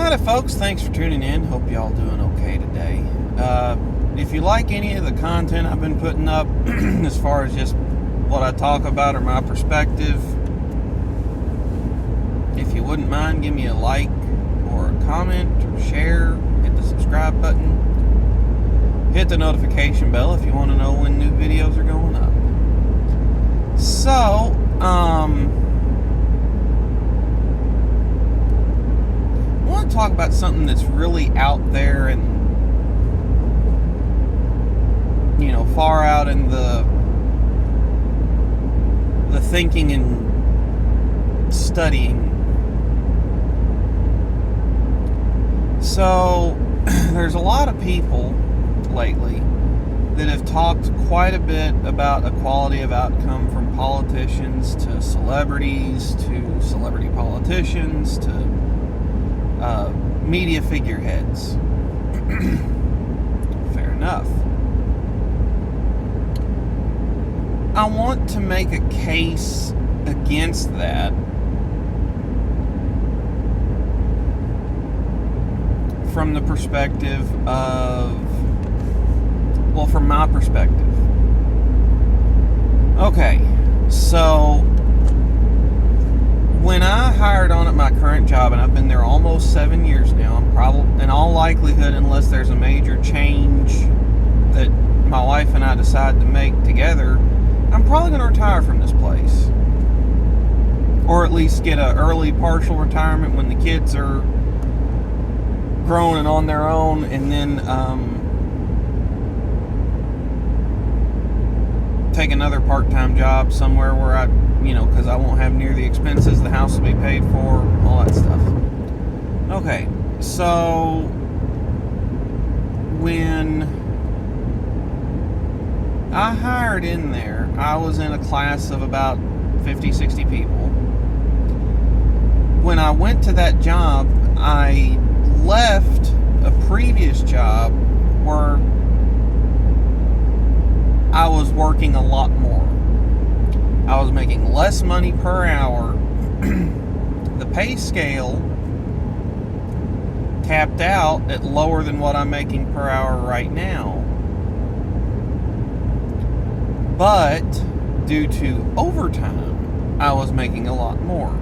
Alrighty, folks, thanks for tuning in. Hope y'all doing okay today. If you like any of the content I've been putting up, as far as just what I talk about or my perspective, if you wouldn't mind, give me a like or a comment or share. Hit the subscribe button. Hit the notification bell if you want to know when new videos are going up. So, I want to talk about something that's really out there and, far out in the thinking and studying. So, there's a lot of people lately that have talked quite a bit about equality of outcome, from politicians to celebrities to celebrity politicians to media figureheads. Fair enough. I want to make a case against that from the perspective of, from my perspective. Okay, so when I hired on at my current job, and I've been there almost 7 years now, I'm probably, in all likelihood, unless there's a major change that my wife and I decide to make together, I'm probably going to retire from this place. Or at least get an early partial retirement when the kids are grown and on their own, and then take another part-time job somewhere where I, because I won't have near the expenses, the house will be paid for, all that stuff. Okay, so when I hired in there, I was in a class of about 50, 60 people. When I went to that job, I left a previous job where I was working a lot more. I was making less money per hour. The pay scale capped out at lower than what I'm making per hour right now. But due to overtime, I was making a lot more.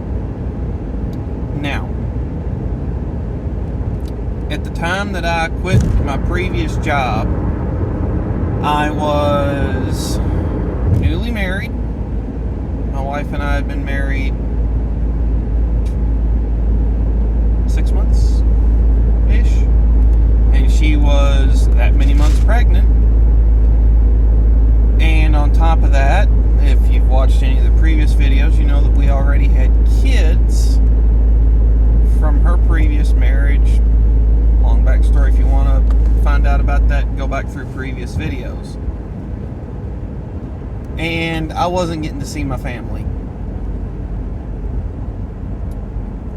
Now, at the time that I quit my previous job, I was newly married. My wife and I had been married 6 months-ish. And she was that many months pregnant. And on top of that, if you've watched any of the previous videos, you know that we already had kids from her previous marriage. Long backstory. If you want to find out about that, go back through previous videos. And I wasn't getting to see my family.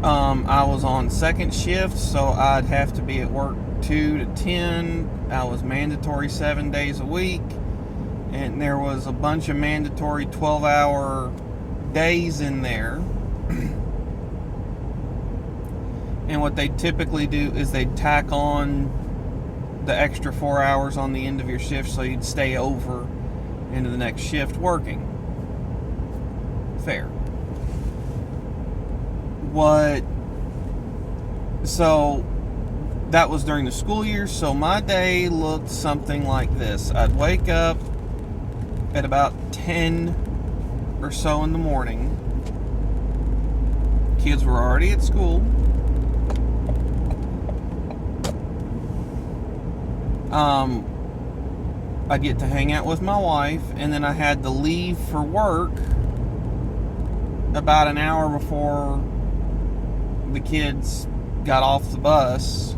I was on second shift, so I'd have to be at work 2 to 10. I was mandatory 7 days a week. And there was a bunch of mandatory 12-hour days in there. And what they typically do is they tack on the extra 4 hours on the end of your shift, so you'd stay over into the next shift working. Fair. So that was during the school year, so my day looked something like this. I'd wake up at about 10 or so in the morning. Kids were already at school. I'd get to hang out with my wife, and then I had to leave for work about an hour before the kids got off the bus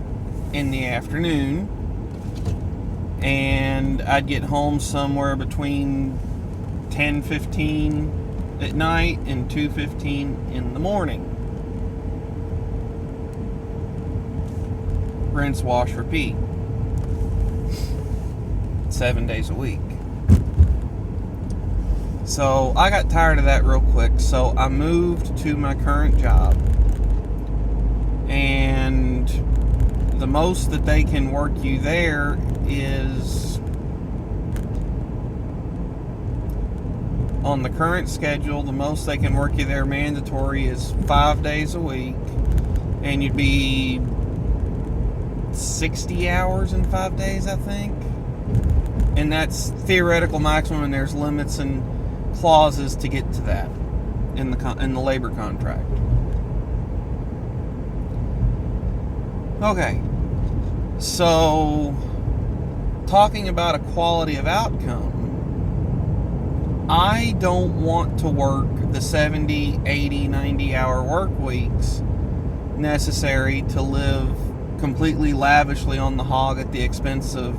in the afternoon. And I'd get home somewhere between 10:15 at night and 2:15 in the morning. Rinse, wash, repeat. 7 days a week. So I got tired of that real quick, so I moved to my current job. And most that they can work you there is, on the current schedule, the most they can work you there mandatory is 5 days a week, and you'd be 60 hours in 5 days, I think. And that's theoretical maximum, and there's limits and clauses to get to that in the labor contract. Okay, so talking about equality of outcome, I don't want to work the 70, 80, 90-hour work weeks necessary to live completely lavishly on the hog at the expense of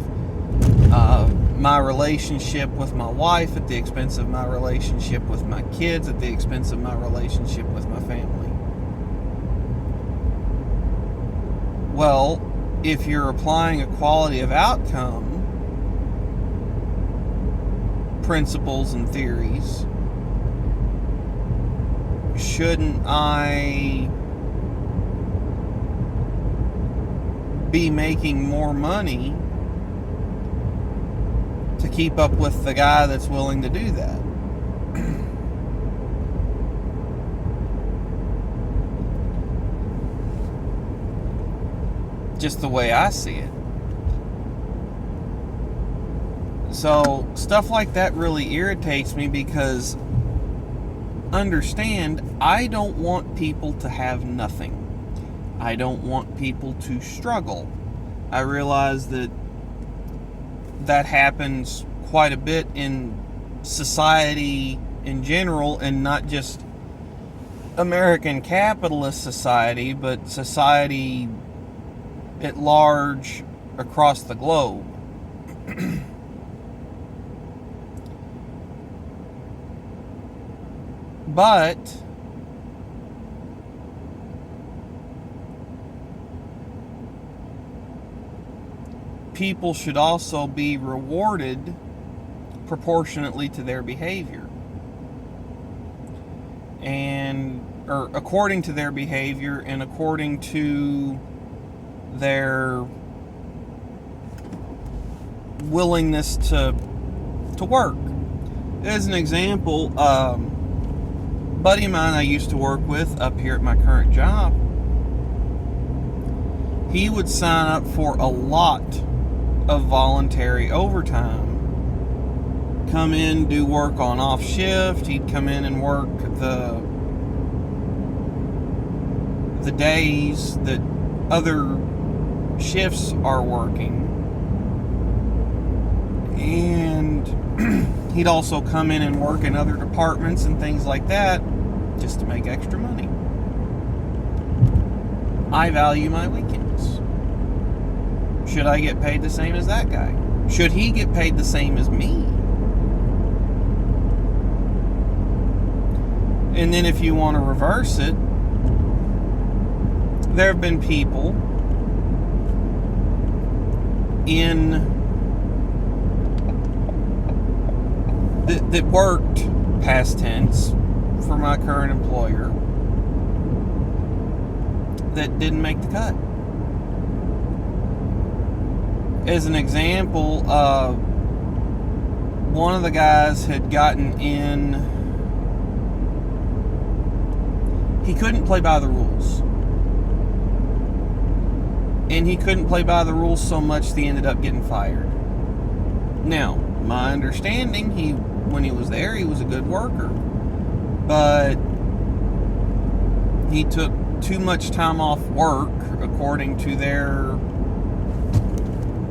my relationship with my wife, at the expense of my relationship with my kids, at the expense of my relationship with my family. Well, if you're applying equality of outcome principles and theories, shouldn't I be making more money to keep up with the guy that's willing to do that? Just the way I see it. So stuff like that really irritates me, because understand, I don't want people to have nothing. I don't want people to struggle. I realize that happens quite a bit in society in general, and not just American capitalist society, but society at large across the globe. But people should also be rewarded proportionately to their behavior, or according to their behavior and according to their willingness to work. As an example, a buddy of mine I used to work with up here at my current job, he would sign up for a lot of voluntary overtime. Come in, do work on off shift. He'd come in and work the days that other shifts are working. And he'd also come in and work in other departments and things like that, just to make extra money. I value my weekends. Should I get paid the same as that guy? Should he get paid the same as me? And then if you want to reverse it, there have been people that worked, past tense, for my current employer that didn't make the cut. As an example, one of the guys had gotten in. He couldn't play by the rules. And he couldn't play by the rules so much that he ended up getting fired. Now, my understanding, when he was there, he was a good worker. But he took too much time off work, according to their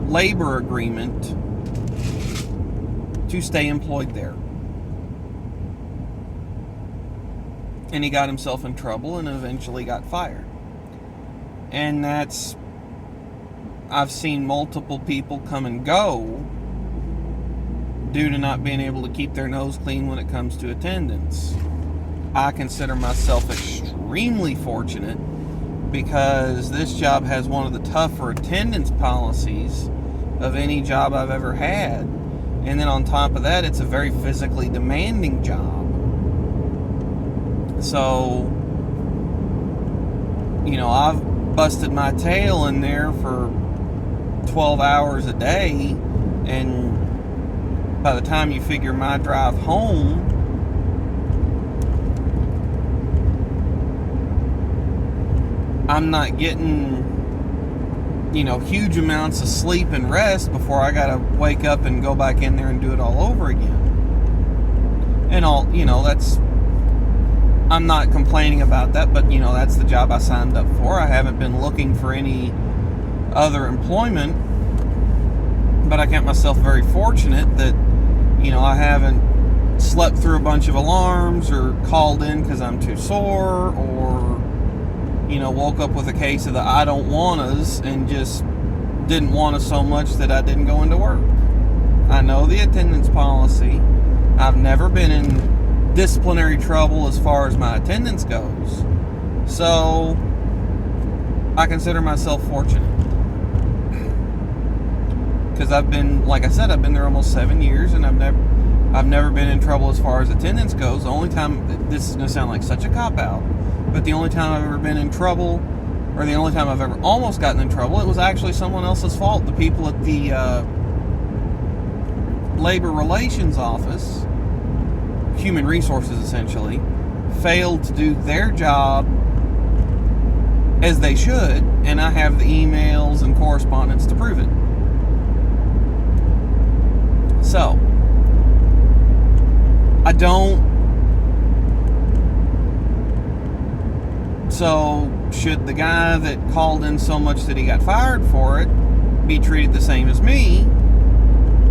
labor agreement, to stay employed there. And he got himself in trouble and eventually got fired. And I've seen multiple people come and go due to not being able to keep their nose clean when it comes to attendance. I consider myself extremely fortunate, because this job has one of the tougher attendance policies of any job I've ever had. And then on top of that, it's a very physically demanding job. So, busted my tail in there for 12 hours a day, and by the time you figure my drive home, I'm not getting, huge amounts of sleep and rest before I gotta wake up and go back in there and do it all over again. And I'm not complaining about that, but that's the job I signed up for. I haven't been looking for any other employment, but I count myself very fortunate that I haven't slept through a bunch of alarms or called in because I'm too sore, or woke up with a case of the I don't wannas and just didn't want us so much that I didn't go into work. I know the attendance policy. I've never been in disciplinary trouble as far as my attendance goes, so I consider myself fortunate, because I've been there almost 7 years, and I've never been in trouble as far as attendance goes. The only time, this is going to sound like such a cop-out, but the only time I've ever been in trouble, or the only time I've ever almost gotten in trouble, it was actually someone else's fault. The people at the Labor Relations Office, Human Resources essentially, failed to do their job as they should, and I have the emails and correspondence to prove it. So, should the guy that called in so much that he got fired for it be treated the same as me,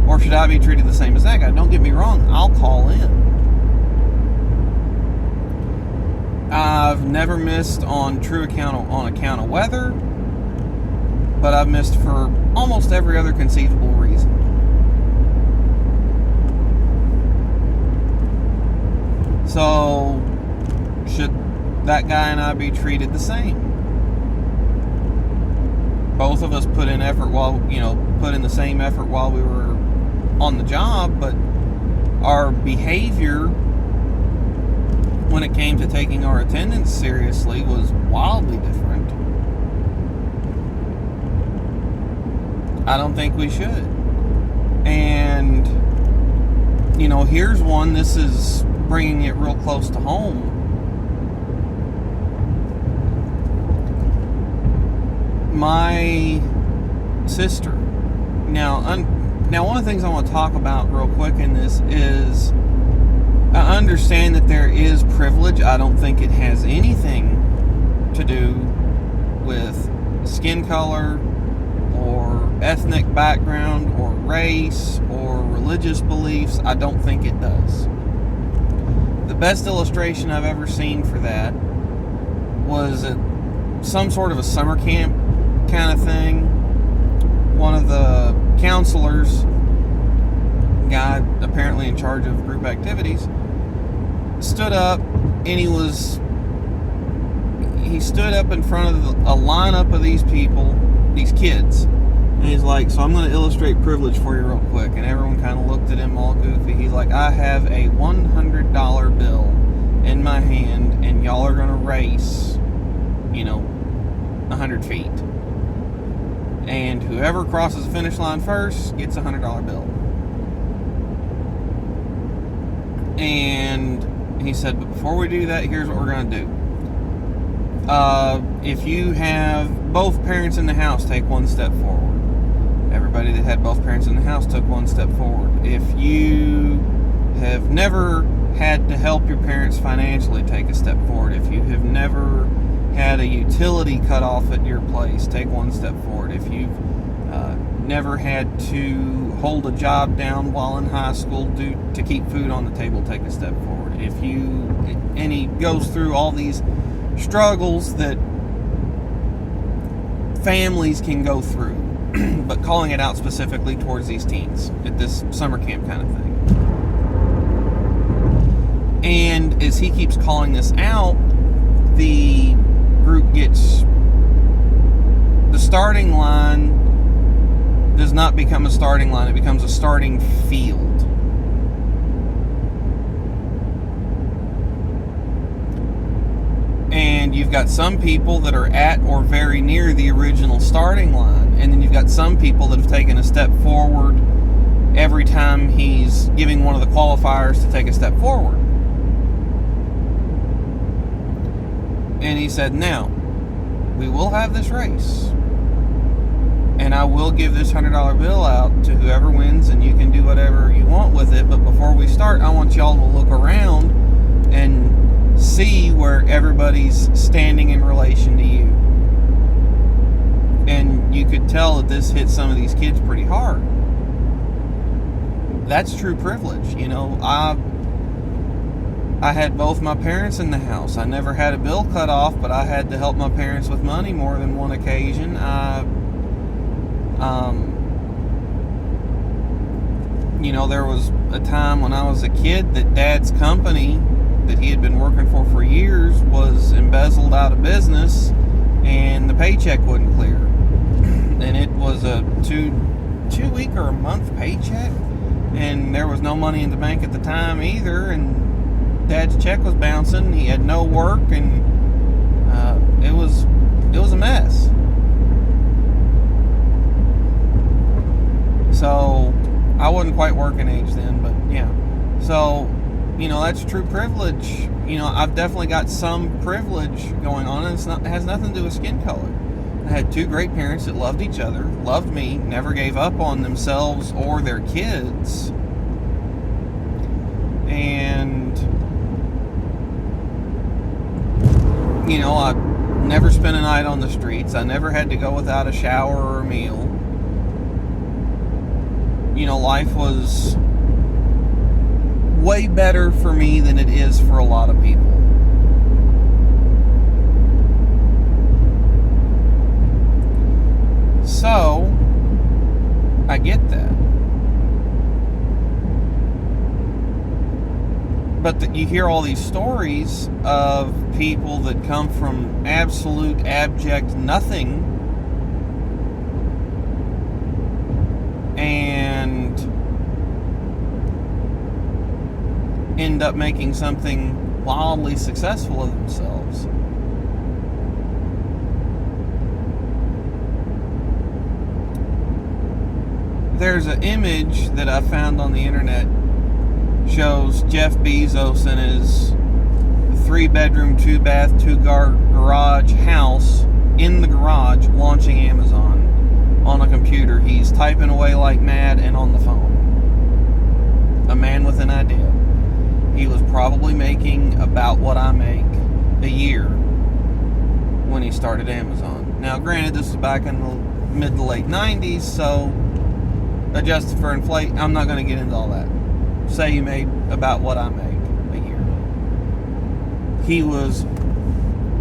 or should I be treated the same as that guy? Don't get me wrong, I'll call in. I've never missed on account of weather, but I've missed for almost every other conceivable reason. So, should that guy and I be treated the same? Both of us put in the same effort while we were on the job, but our behavior when it came to taking our attendance seriously was wildly different. I don't think we should. And, here's one, this is bringing it real close to home. My sister. Now, one of the things I want to talk about real quick in this is, I understand that there is privilege. I don't think it has anything to do with skin color or ethnic background or race or religious beliefs. I don't think it does. The best illustration I've ever seen for that was at some sort of a summer camp kind of thing. One of the counselors, guy apparently in charge of group activities, stood up, and he stood up in front of a lineup of these people, these kids, and he's like, so I'm going to illustrate privilege for you real quick. And everyone kind of looked at him all goofy. He's like, I have a $100 bill in my hand, and y'all are going to race 100 feet, and whoever crosses the finish line first gets a $100 bill. And he said, but before we do that, here's what we're going to do. If you have both parents in the house, take one step forward. Everybody that had both parents in the house took one step forward. If you have never had to help your parents financially, take a step forward. If you have never had a utility cut off at your place, take one step forward. If you've never had to hold a job down while in high school to keep food on the table, take a step forward. And he goes through all these struggles that families can go through, but calling it out specifically towards these teens at this summer camp kind of thing. And as he keeps calling this out, the group gets, the starting line does not become a starting line, it becomes a starting field. And And you've got some people that are at or very near the original starting line. And then you've got some people that have taken a step forward every time he's giving one of the qualifiers to take a step forward. And he said, now, we will have this race. And I will give this $100 bill out to whoever wins, and you can do whatever you want with it. But before we start, I want y'all to look around and see where everybody's standing in relation to you. And you could tell that this hit some of these kids pretty hard. That's true privilege. You know, I had both my parents in the house. I never had a bill cut off, but I had to help my parents with money more than one occasion. You know, there was a time when I was a kid that Dad's company that he had been working for years was embezzled out of business, and the paycheck wouldn't clear. And it was a two-week or a month paycheck, and there was no money in the bank at the time either, and Dad's check was bouncing. He had no work, and it was a mess. So I wasn't quite working age then, but yeah. So, you know, that's true privilege. You know, I've definitely got some privilege going on, and it has nothing to do with skin color. I had two great parents that loved each other, loved me, never gave up on themselves or their kids. And, you know, I never spent a night on the streets. I never had to go without a shower or a meal. You know, life was way better for me than it is for a lot of people. So, I get that. But you hear all these stories of people that come from absolute abject nothing and end up making something wildly successful of themselves. There's an image that I found on the internet, shows Jeff Bezos in his 3-bedroom, 2-bath, 2-garage house in the garage launching Amazon on a computer. He's typing away like mad and on the phone. A man with an idea. He was probably making about what I make a year when he started Amazon. Now, granted, this was back in the mid to late 90s, so adjusted for inflation, I'm not going to get into all that. Say he made about what I make a year. He was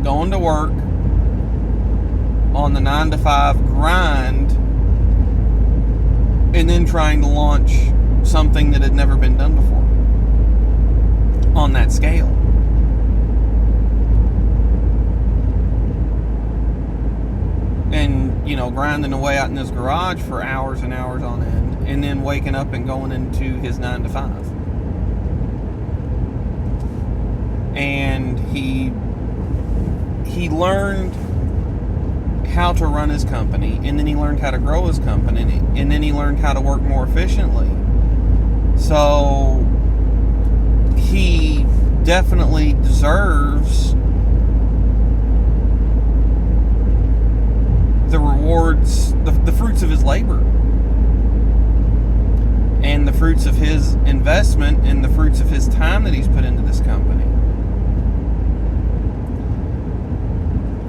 going to work on the 9-to-5 grind and then trying to launch something that had never been done before on that scale. And, you know, grinding away out in his garage for hours and hours on end, and then waking up and going into his 9-to-5. And he learned how to run his company, and then he learned how to grow his company, and then he learned how to work more efficiently. So he definitely deserves the rewards, the fruits of his labor, and the fruits of his investment, and the fruits of his time that he's put into this company.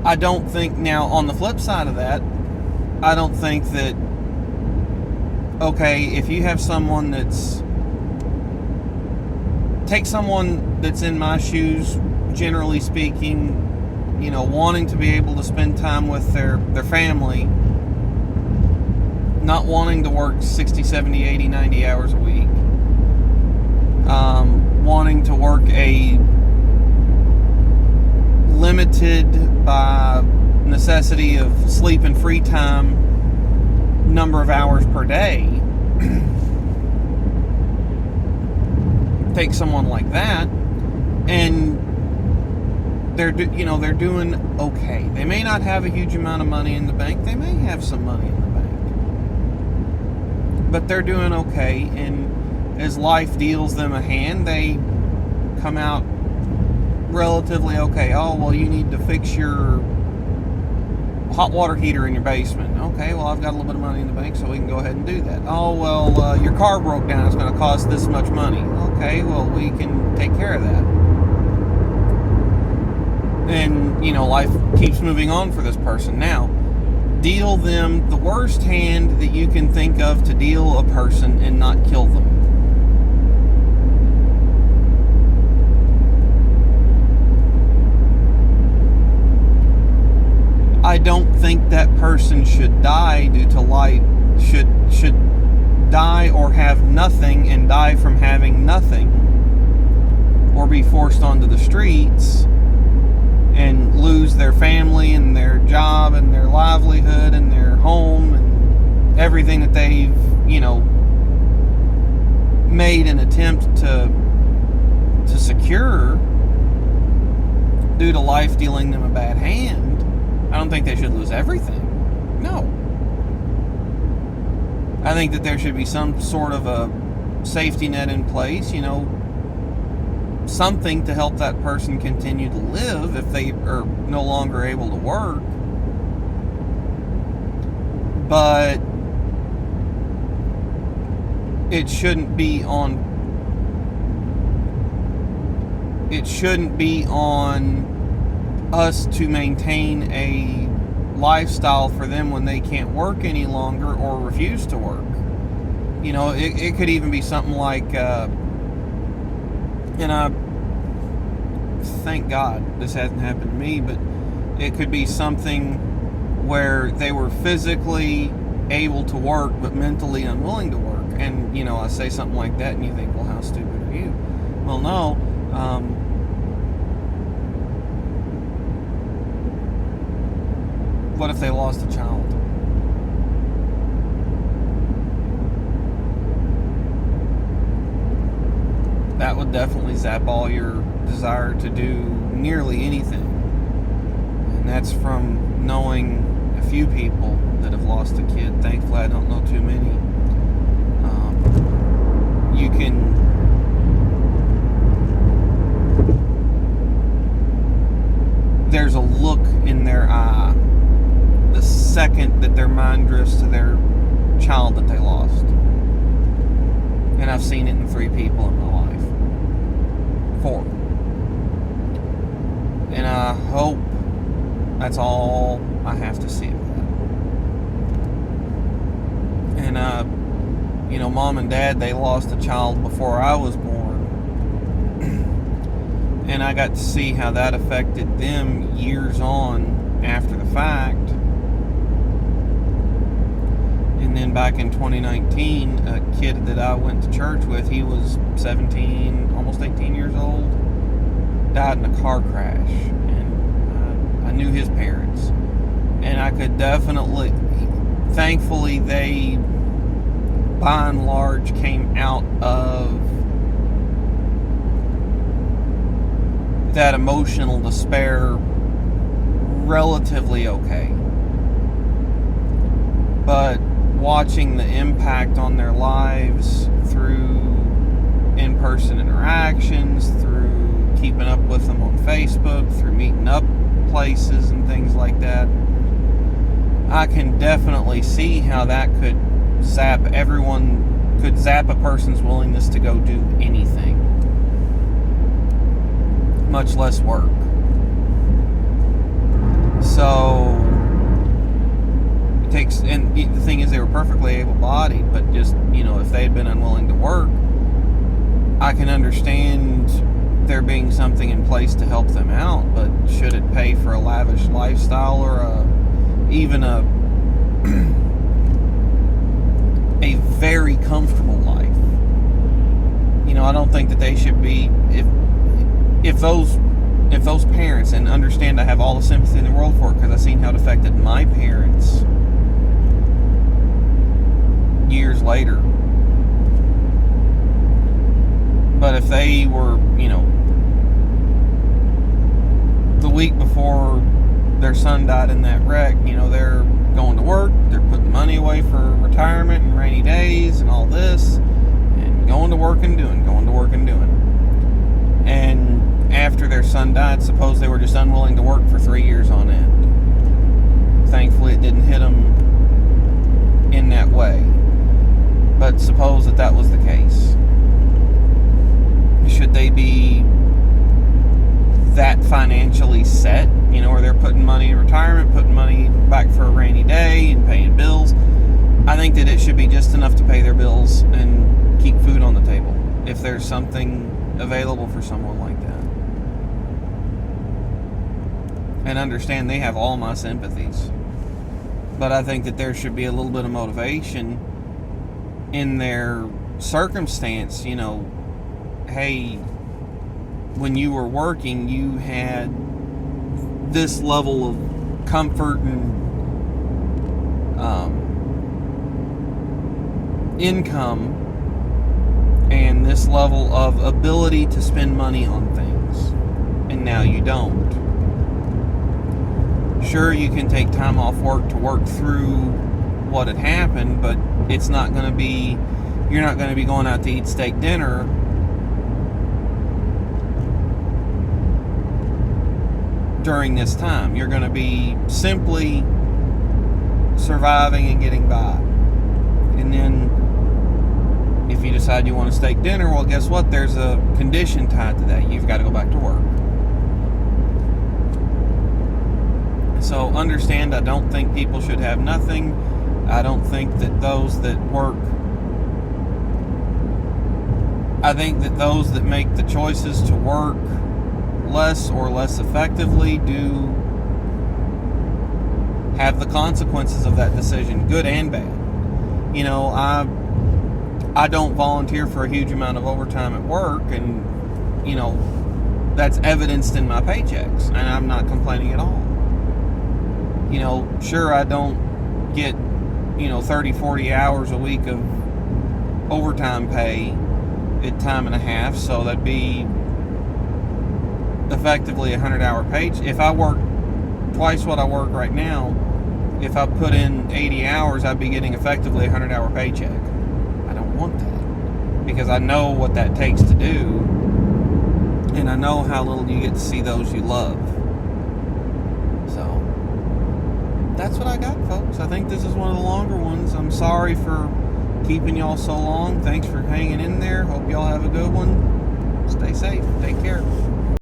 I don't think, now on the flip side of that, I don't think that, okay, if you have someone take someone that's in my shoes, generally speaking, you know, wanting to be able to spend time with their family, not wanting to work 60, 70, 80, 90 hours a week, wanting to work a limited by necessity of sleep and free time number of hours per day. Take someone like that and they're doing okay. They may not have a huge amount of money in the bank. They may have some money in the bank, but they're doing okay. And as life deals them a hand, they come out relatively okay. Oh, well, you need to fix your hot water heater in your basement. Okay, well, I've got a little bit of money in the bank, so we can go ahead and do that. Oh, well, your car broke down. It's going to cost this much money. Okay, well, we can take care of that. And, life keeps moving on for this person. Now, deal them the worst hand that you can think of to deal a person and not kill them. I don't think that person should die due to life, should die or have nothing and die from having nothing, or be forced onto the streets and lose their family and their job and their livelihood and their home and everything that they've, made an attempt to secure due to life dealing them a bad hand. I don't think they should lose everything. No. I think that there should be some sort of a safety net in place, something to help that person continue to live if they are no longer able to work. But it shouldn't be on us to maintain a lifestyle for them when they can't work any longer or refuse to work. It could even be something like, and I thank God this hasn't happened to me, but it could be something where they were physically able to work but mentally unwilling to work. And, I say something like that and you think, well, how stupid are you? Well, no. What if they lost a child? That would definitely zap all your desire to do nearly anything. And that's from knowing a few people that have lost a kid. Thankfully, I don't know too many. There's a look in their eye the second that their mind drifts to their child that they lost. And I've seen it in 3 people in my life. 4. And I hope that's all I have to see of that. And, Mom and Dad, they lost a child before I was born. And I got to see how that affected them years on after the fact. And then back in 2019, a kid that I went to church with, he was 17, almost 18 years old, died in a car crash. And I knew his parents. And I could definitely, thankfully, they, by and large, came out of that emotional despair relatively okay. But watching the impact on their lives through in-person interactions, through keeping up with them on Facebook, through meeting up places and things like that, I can definitely see how that could zap a person's willingness to go do anything, much less work. So it takes, and the thing is, they were perfectly able-bodied, but just, if they had been unwilling to work, I can understand there being something in place to help them out. But should it pay for a lavish lifestyle or even a very comfortable life? I don't think that they should be, if those parents, and understand I have all the sympathy in the world for it because I've seen how it affected my parents years later. But if they were, the week before their son died in that wreck, they're going to work, they're putting money away for retirement and rainy days and all this, and going to work and doing. And after their son died, suppose they were just unwilling to work for 3 years on end. Thankfully, it didn't hit them in that way. But suppose that was the case. Should they be that financially set, where they're putting money in retirement, putting money back for a rainy day and paying bills? I think that it should be just enough to pay their bills and keep food on the table, if there's something available for someone like that. And understand they have all my sympathies. But I think that there should be a little bit of motivation in their circumstance. Hey, when you were working, you had this level of comfort and income, and this level of ability to spend money on things, and now you don't. Sure, you can take time off work to work through what had happened, but it's not going to be, you're not going to be going out to eat steak dinner during this time. You're going to be simply surviving and getting by. And then if you decide you want a steak dinner, well, guess what? There's a condition tied to that. You've got to go back to work. So understand, I don't think people should have nothing. I don't think that those that work, I think that those that make the choices to work less or less effectively do have the consequences of that decision, good and bad. I don't volunteer for a huge amount of overtime at work, and that's evidenced in my paychecks, and I'm not complaining at all. Sure, I don't get 30, 40 hours a week of overtime pay at time and a half, so that'd be effectively a 100-hour paycheck. If I work twice what I work right now, if I put in 80 hours, I'd be getting effectively a 100-hour paycheck. I don't want that, because I know what that takes to do, and I know how little you get to see those you love. So that's what I got, folks. I think this is one of the longer ones. I'm sorry for keeping y'all so long. Thanks for hanging in there. Hope y'all have a good one. Stay safe. Take care.